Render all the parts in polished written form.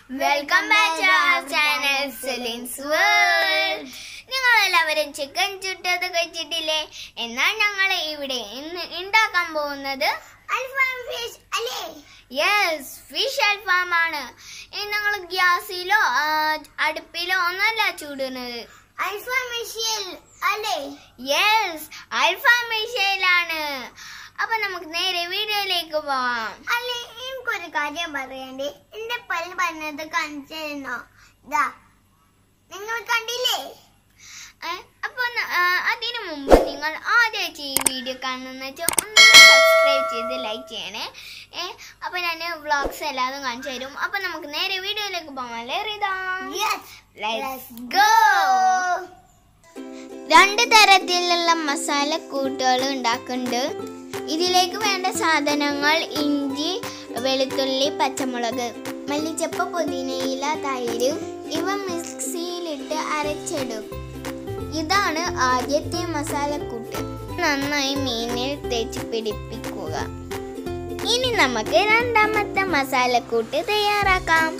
Welcome back to our channel Sulins world. നിങ്ങളെല്ലാവരും chicken ചുട്ടത് കഴിച്ചിട്ടില്ലേ? എന്നാൽ ഞങ്ങൾ ഇവിടെ ഇന്ന് ഉണ്ടാക്കാൻ പോകുന്നത് അൽഫാം ഫിഷ് അല്ലേ? യെസ്, ഫിഷ് അൽഫാം ആണ്. ഞങ്ങൾ ഗ്യാസിലോ അടുപ്പിലോ ഒന്നല്ല ചൂടുന്നത്, അൽഫാം മിഷയിൽ അല്ലേ? യെസ്, അൽഫാം മിഷയിലാണ്. അപ്പൊ നമുക്ക് നേരെ വീഡിയോയിലേക്ക് പോവാം. അല്ലേ, എനിക്കൊരു കാര്യം പറയണ്ടേ. എന്റെ പല്ല് പറഞ്ഞത് കാണിച്ചിരുന്നോ? ഇതാ, നിങ്ങൾ കണ്ടില്ലേ? അപ്പൊ അതിനു മുമ്പ് നിങ്ങൾ ആദ്യമായിട്ട് ഈ വീഡിയോ കാണുന്ന ഒന്ന് സബ്സ്ക്രൈബ് ചെയ്ത് ലൈക്ക് ചെയ്യണേ. അപ്പൊ ഞാൻ വ്ളോഗ്സ് എല്ലാതും കാണിച്ചു തരും. അപ്പൊ നമുക്ക് നേരെ വീഡിയോയിലേക്ക് പോവാം. Let's go. രണ്ട് തരത്തിലുള്ള മസാല കൂട്ടുകൾ ഉണ്ടാക്കുന്നുണ്ട്. ഇതിലേക്ക് വേണ്ട സാധനങ്ങൾ ഇഞ്ചി, വെളുത്തുള്ളി, പച്ചമുളക്, മല്ലിച്ചപ്പ്, പുതിനയില, തൈര്. ഇവ മിക്സിയിലിട്ട് അരച്ചിടും. ഇതാണ് ആദ്യത്തെ മസാലക്കൂട്ട്. നന്നായി മീനിൽ തേച്ച് പിടിപ്പിക്കുക. ഇനി നമുക്ക് രണ്ടാമത്തെ മസാലക്കൂട്ട് തയ്യാറാക്കാം.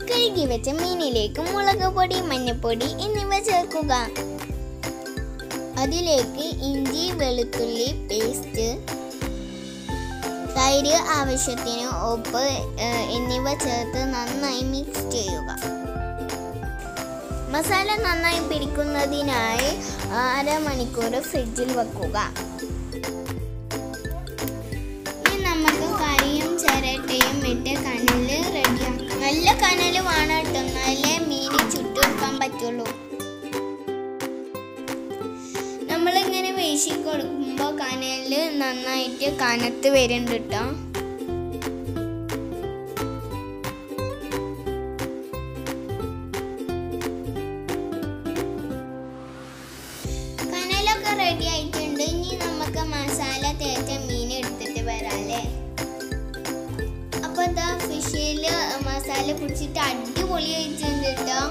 കഴുകി വെച്ച മീനിലേക്ക് മുളക് പൊടി, മഞ്ഞൾപ്പൊടി എന്നിവ ചേർക്കുക. അതിലേക്ക് ഇഞ്ചി, വെളുത്തുള്ളി പേസ്റ്റ്, തൈര്, ആവശ്യത്തിന് ഉപ്പ് എന്നിവ ചേർത്ത് നന്നായി മിക്സ് ചെയ്യുക. മസാല നന്നായി പിടിക്കുന്നതിനായി അരമണിക്കൂർ ഫ്രിഡ്ജിൽ വെക്കുക. ഇനി നമുക്ക് കറിയും ചിരട്ടയും ഇട്ട് കനല് റെഡിയാക്കാം. നല്ല കനല് വേണം കേട്ടോ, എന്നാലേ മീന് ചുട്ടെടുക്കാൻ പറ്റുള്ളൂ. നമ്മളിങ്ങനെ വീശി കൊടുക്കുമ്പോൾ കനല് നന്നായിട്ട് കനത്ത് വരുന്നുണ്ട് കേട്ടോ. കനലൊക്കെ റെഡി ആയിട്ടുണ്ട്. ഇനി നമുക്ക് മസാല തേച്ച മീൻ എടുത്തിട്ട് വരാല്ലേ. അപ്പൊ ഇതാ ഫിഷില് മസാല പിടിച്ചിട്ട് അടിപൊളി ആയിട്ടുണ്ട് കേട്ടോ.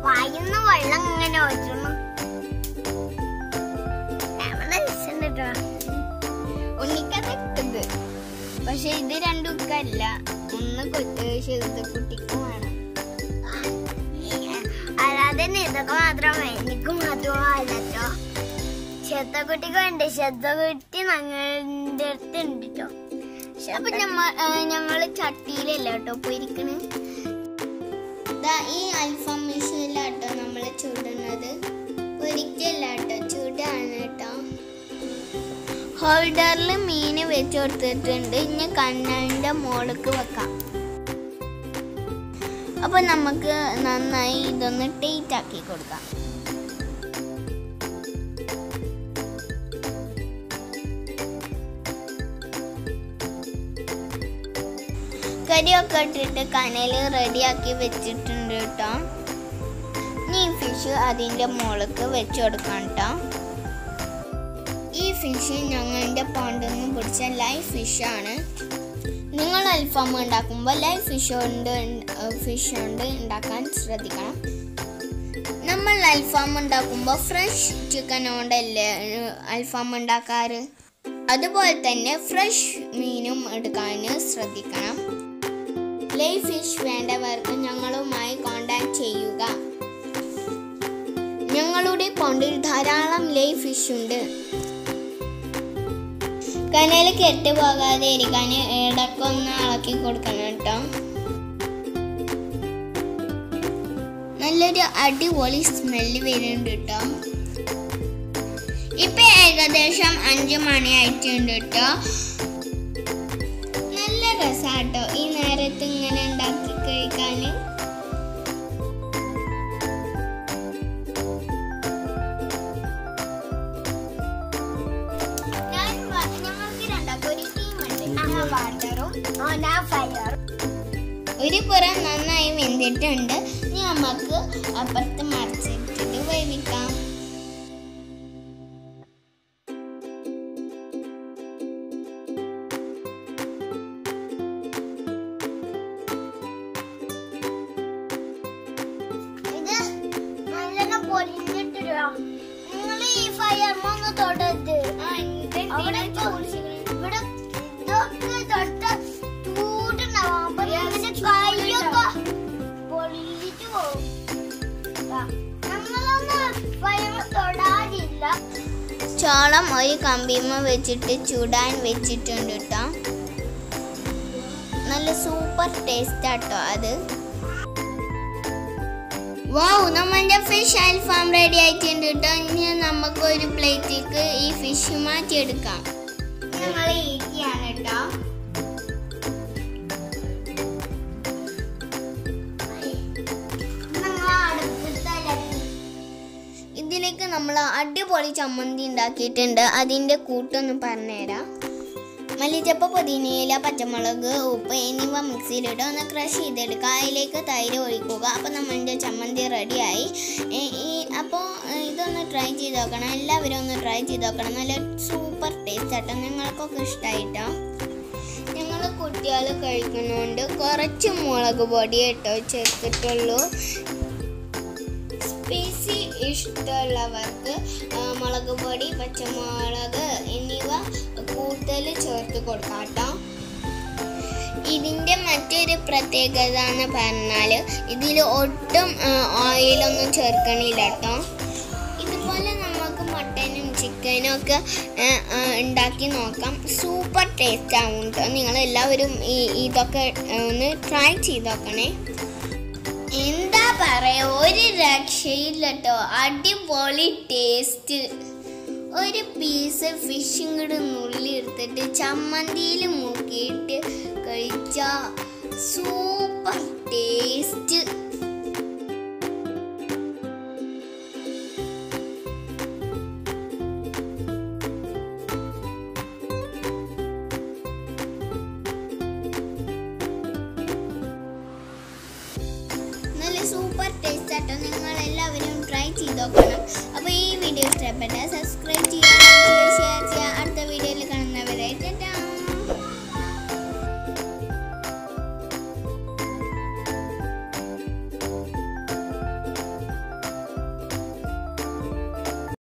വായുന്ന വെള്ളം ഇങ്ങനെ ഒഴിച്ചു. ഉണ്ണിക്കത് പക്ഷെ ഇത് രണ്ടും ഉക്കല്ല, ഒന്ന് കുട്ടിക്ക് വേണം. അല്ലാതെ ഇതൊക്കെ മാത്രമേ എനിക്ക് മാത്രമല്ലോ. ശബ്ദക്കുട്ടിക്ക് വേണ്ട, ശബ്ദക്കുട്ടി ഞങ്ങളുടെ അടുത്ത് ഉണ്ട് കേട്ടോ. അപ്പൊ ഞങ്ങള് ചട്ടിയിലല്ല കേട്ടോ പോയിരിക്കണ്. ഈ അൽഫാം മിഷനിലാട്ടോ നമ്മള് ചൂടുന്നത്, ഒരിക്കലല്ല കേട്ടോ, ചൂടാണ് കേട്ടോ. ഹോൾഡറിൽ മീന് വെച്ച് കൊടുത്തിട്ടുണ്ട്. ഇനി കണ്ണലിന്റെ മോൾക്ക് വെക്കാം. അപ്പൊ നമുക്ക് നന്നായി ഇതൊന്ന് ടൈറ്റ് ആക്കി കൊടുക്കാം. കരിയൊക്കെ ഇട്ടിട്ട് കനല് റെഡിയാക്കി വെച്ചിട്ടുണ്ട് കേട്ടോ. ഇനി ഫിഷ് അതിന്റെ മോൾക്ക് വെച്ച് കൊടുക്കാം കേട്ടോ. ഈ ഫിഷ് ഞങ്ങളുടെ പോണ്ടിൽ നിന്ന് പിടിച്ച ലൈവ് ഫിഷാണ്. നിങ്ങൾ അൽഫാം ഉണ്ടാക്കുമ്പോൾ ലൈവ് ഫിഷ് കൊണ്ട് ഉണ്ടാക്കാൻ ശ്രദ്ധിക്കണം. നമ്മൾ അൽഫാം ഉണ്ടാക്കുമ്പോൾ ഫ്രഷ് ചിക്കൻ കൊണ്ടല്ലേ അൽഫാം ഉണ്ടാക്കാറ്. അതുപോലെ തന്നെ ഫ്രഷ് മീനും എടുക്കാൻ ശ്രദ്ധിക്കണം. ലൈവ് ഫിഷ് വേണ്ടവർക്ക് ഞങ്ങളുമായി കോണ്ടാക്ട് ചെയ്യുക. ഞങ്ങളുടെ പോണ്ടിൽ ധാരാളം ലൈവ് ഫിഷ് ഉണ്ട്. കനല് കെട്ടുപോകാതെ ഇരിക്കാൻ ഇടക്കൊന്ന് ഇളക്കി കൊടുക്കണം കേട്ടോ. നല്ലൊരു അടിപൊളി സ്മെല്ല് വരുന്നുണ്ട് കേട്ടോ. ഇപ്പൊ ഏകദേശം 5 മണി ആയിട്ടുണ്ട് കേട്ടോ. നല്ല രസാട്ടോ ഈ നേരത്ത് ഇങ്ങനെ ഉണ്ടാക്കി കഴിക്കാന്. ഒരു പുറം നന്നായി വെന്തിട്ടുണ്ട്. ഇനി നമുക്ക് അപ്പുറത്ത് മറിച്ചിട്ടിട്ട് വേവിക്കാം. ഇത് നല്ലോണം പൊരിഞ്ഞിട്ടില്ലോ. നിങ്ങൾ ഈ ഫയർ ഒന്ന് തൊടരുത്. ഇവിടെ ഇതൊക്കെ തൊട്ട ചൂടുണ്ടാവും. കയ്യൊക്കെ കുറച്ചോളം ഒരു കമ്പിമ്മ വെച്ചിട്ട് ചൂടാൻ വെച്ചിട്ടുണ്ട് കേട്ടോ. നല്ല സൂപ്പർ ടേസ്റ്റ് ആട്ടോ അത്. വൗ, നമ്മളുടെ ഫിഷ് അൽഫാം റെഡി ആയിട്ടുണ്ട് കേട്ടോ. ഇനി നമുക്ക് ഒരു പ്ലേറ്റിലേക്ക് ഈ ഫിഷ് മാറ്റിയെടുക്കാം. ഞങ്ങൾ ഈറ്റിയാണ് കേട്ടോ. ഇതിലേക്ക് നമ്മൾ അടിപൊളി ചമ്മന്തി ഉണ്ടാക്കിയിട്ടുണ്ട്. അതിൻ്റെ കൂട്ടൊന്ന് പറഞ്ഞുതരാം. മല്ലിച്ചപ്പ്, പുതിനയില, പച്ചമുളക്, ഉപ്പ് എന്നിവ മിക്സിയിലിട്ട് ഒന്ന് ക്രഷ് ചെയ്തെടുക്കുക. അതിലേക്ക് തൈര് ഒഴിക്കുക. അപ്പോൾ നമ്മളുടെ ചമ്മന്തി റെഡിയായി. അപ്പോൾ ഇതൊന്ന് ട്രൈ ചെയ്ത് നോക്കണം, എല്ലാവരും ഒന്ന് ട്രൈ ചെയ്ത് നോക്കണം. നല്ല സൂപ്പർ ടേസ്റ്റ് ആട്ടോ. നിങ്ങൾക്കൊക്കെ ഇഷ്ടമായിട്ടോ. ഞങ്ങൾ കുട്ടികൾ കഴിക്കുന്നതുകൊണ്ട് കുറച്ച് മുളക് പൊടി കേട്ടോ ചേർത്തിട്ടുള്ളൂ. സ്പൈസി ഇഷ്ടമുള്ളവർക്ക് മുളക് പൊടി, പച്ചമുളക് എന്നിവ കൂടുതൽ ചേർത്ത് കൊടുക്കാം കേട്ടോ. ഇതിൻ്റെ മറ്റൊരു പ്രത്യേകത എന്ന് പറഞ്ഞാൽ ഇതിൽ ഒട്ടും ഓയിലൊന്നും ചേർക്കണില്ല കേട്ടോ. ഇതുപോലെ നമുക്ക് മട്ടനും ചിക്കനും ഒക്കെ ഉണ്ടാക്കി നോക്കാം. സൂപ്പർ ടേസ്റ്റ് ആവും കേട്ടോ. നിങ്ങളെല്ലാവരും ഇതൊക്കെ ഒന്ന് ട്രൈ ചെയ്ത് നോക്കണേ. എന്താ പറയുക, ഒരു രക്ഷയില്ല കേട്ടോ. അടിപൊളി ടേസ്റ്റ്. ഒരു പീസ് ഫിഷും കൂടെ നുള്ളി എടുത്തിട്ട് ചമ്മന്തിയിൽ മുക്കിയിട്ട് കഴിച്ചാൽ സൂപ്പർ ടേസ്റ്റ്. നല്ല സൂപ്പർ ടേസ്റ്റ് ആട്ടോ. നിങ്ങൾ എല്ലാവരും ട്രൈ ചെയ്ത് നോക്കണം. അപ്പോൾ ഈ വീഡിയോ ഇഷ്ടപ്പെട്ടാൽ സബ്സ്ക്രൈബ് ചെയ്യുക.